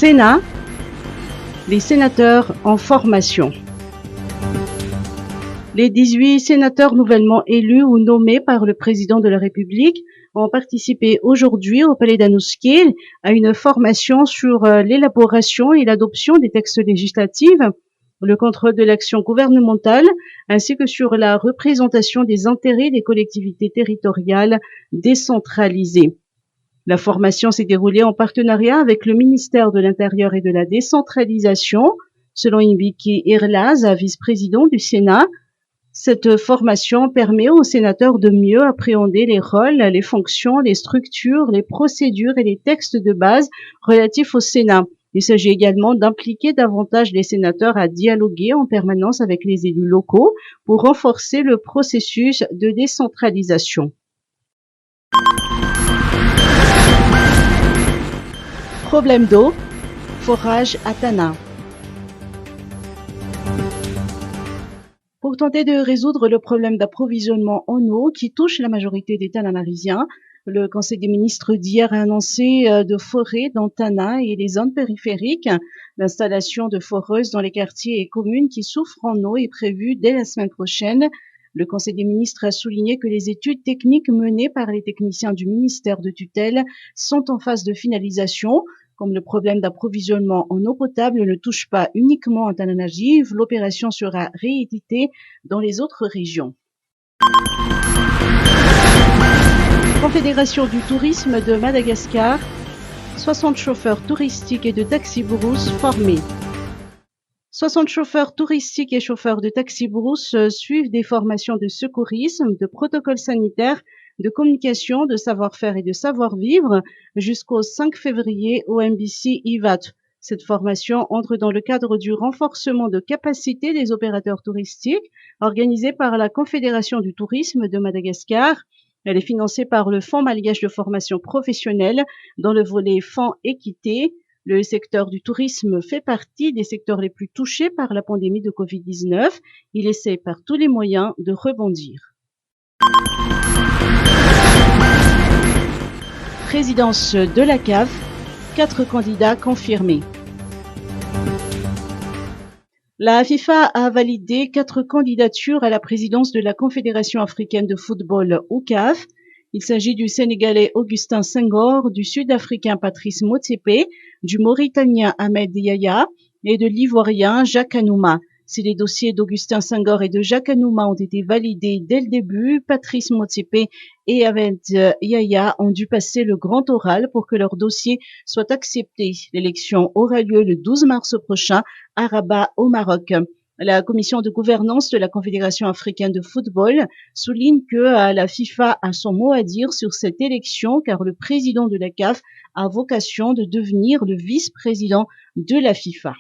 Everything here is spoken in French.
Sénat, les sénateurs en formation. Les 18 sénateurs nouvellement élus ou nommés par le président de la République ont participé aujourd'hui au Palais d'Anouskil à une formation sur l'élaboration et l'adoption des textes législatifs, le contrôle de l'action gouvernementale, ainsi que sur la représentation des intérêts des collectivités territoriales décentralisées. La formation s'est déroulée en partenariat avec le ministère de l'Intérieur et de la Décentralisation, selon Imbiki Irlaz, vice-président du Sénat. Cette formation permet aux sénateurs de mieux appréhender les rôles, les fonctions, les structures, les procédures et les textes de base relatifs au Sénat. Il s'agit également d'impliquer davantage les sénateurs à dialoguer en permanence avec les élus locaux pour renforcer le processus de décentralisation. Problème d'eau, forage à Tana. Pour tenter de résoudre le problème d'approvisionnement en eau qui touche la majorité des Tananarisiens, le Conseil des ministres d'hier a annoncé de forer dans Tana et les zones périphériques. L'installation de foreuses dans les quartiers et communes qui souffrent en eau est prévue dès la semaine prochaine. Le Conseil des ministres a souligné que les études techniques menées par les techniciens du ministère de tutelle sont en phase de finalisation. Comme le problème d'approvisionnement en eau potable ne touche pas uniquement à Tananarive, l'opération sera rééditée dans les autres régions. Confédération du tourisme de Madagascar, 60 chauffeurs touristiques et de taxi-brousse formés. 60 chauffeurs touristiques et chauffeurs de taxi-brousse suivent des formations de secourisme, de protocole sanitaire, de communication, de savoir-faire et de savoir-vivre jusqu'au 5 février au MBC IVAT. Cette formation entre dans le cadre du renforcement de capacité des opérateurs touristiques organisé par la Confédération du tourisme de Madagascar. Elle est financée par le Fonds malgache de formation professionnelle dans le volet Fonds équité. Le secteur du tourisme fait partie des secteurs les plus touchés par la pandémie de Covid-19. Il essaie par tous les moyens de rebondir. Présidence de la CAF, 4 candidats confirmés. La FIFA a validé 4 candidatures à la présidence de la Confédération africaine de football ou CAF. Il s'agit du Sénégalais Augustin Senghor, du Sud-Africain Patrice Motsepe, du Mauritanien Ahmed Yahya et de l'Ivoirien Jacques Anouma. Si les dossiers d'Augustin Senghor et de Jacques Anouma ont été validés dès le début, Patrice Motsepe et Ahmed Yahya ont dû passer le grand oral pour que leur dossier soit accepté. L'élection aura lieu le 12 mars prochain à Rabat au Maroc. La commission de gouvernance de la Confédération africaine de football souligne que la FIFA a son mot à dire sur cette élection car le président de la CAF a vocation de devenir le vice-président de la FIFA.